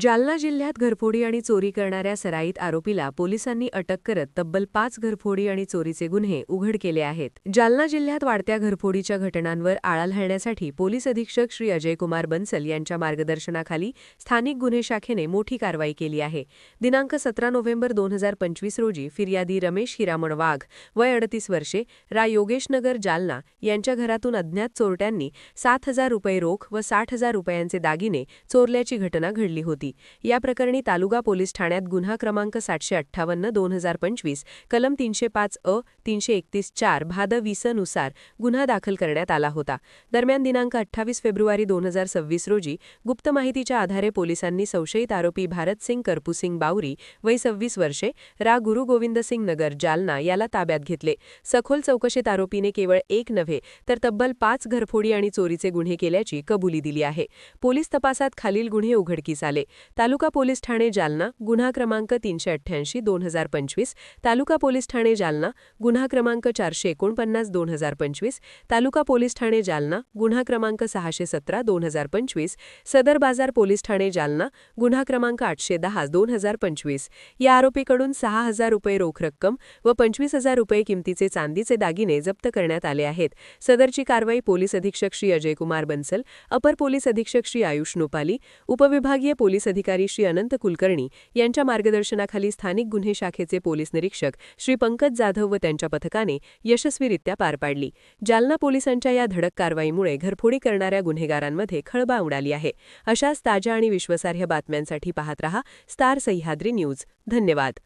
जालना जिल्ह्यात घरफोडी आणि चोरी करणाऱ्या सराईत आरोपीला पोलिसांनी अटक करत तब्बल 5 घरफोडी आणि चोरीचे गुन्हे उघड केले आहेत. जालना जिल्ह्यात वाढत्या घरफोडीच्या घटनांवर आळा घालण्यासाठी पोलीस अधीक्षक श्री अजयकुमार बन्सल यांच्या मार्गदर्शनाखाली स्थानिक गुन्हे शाखेने मोठी कारवाई केली आहे. दिनांक 17 नोव्हेंबर 2025 रोजी फिर्यादी रमेश हिरामण वाघ, वय 38 वर्षे, रा योगेशनगर, जालना यांच्या घरातून अज्ञात चोरट्यांनी 7,000 रुपये रोख व 60,000 रुपयांचे दागिने चोरल्याची घटना घडली होती. या प्रकरणी तालुका पोलीस ठाण्यात गुन्हा क्रमांक 758/2025 कलम 305 अ 331-4 भाद 20 नुसार गुन्हा दाखल करण्यात आला होता. दरम्यान दिनांक 28 फेब्रुवारी 2026 रोजी गुप्त माहितीच्या आधारे पोलिसांनी संशयित आरोपी भारत सिंग करपूसिंग बावरी, वय 26 वर्षे, रा गुरु गोविंद सिंग नगर, जालना याला ताब्यात घेतले. सखोल चौकशीत आरोपीने केवळ एक नव्हे तर तब्बल 5 घरफोडी आणि चोरीचे गुन्हे केल्याची कबुली दिली आहे. पोलीस तपासात खालील गुन्हे उघडकीस आले. तालुका पोलीस ठाणे जालना, गुन्हा क्रमांक 388/2025, तालुका पोलीस ठाणे जालना, गुन्हा क्रमांक 449/2025, तालुका पोलीस ठाणे जालना, गुन्हा क्रमांक 617/2025, सदर बाजार पोलीस ठाणे जालना, गुन्हा क्रमांक 810/2025. या आरोपीकडून 6,000 रुपये रोख रक्कम व 25,000 रुपये किमतीचे चांदीचे दागिने जप्त करण्यात आले आहेत. सदरची कारवाई पोलीस अधीक्षक श्री अजयकुमार बन्सल, अपर पोलीस अधीक्षक श्री आयुष नोपाली, उपविभागीय पोलीस अधिकारी श्री अनंत कुलकर्णी यांच्या मार्गदर्शनाखाली स्थानिक गुन्हे शाखेचे पोलीस निरीक्षक श्री पंकज जाधव व त्यांच्या पथकाने यशस्वीरित्या पार पाडली. जालना पोलिसांच्या या धडक कारवाईमुळे घरफोडी करणाऱ्या गुन्हेगारांमध्ये खळबळ उडाली आहे. अशाच ताज्या आणि विश्वासार्ह बातम्यांसाठी पाहत रहा स्टार सह्याद्री न्यूज. धन्यवाद.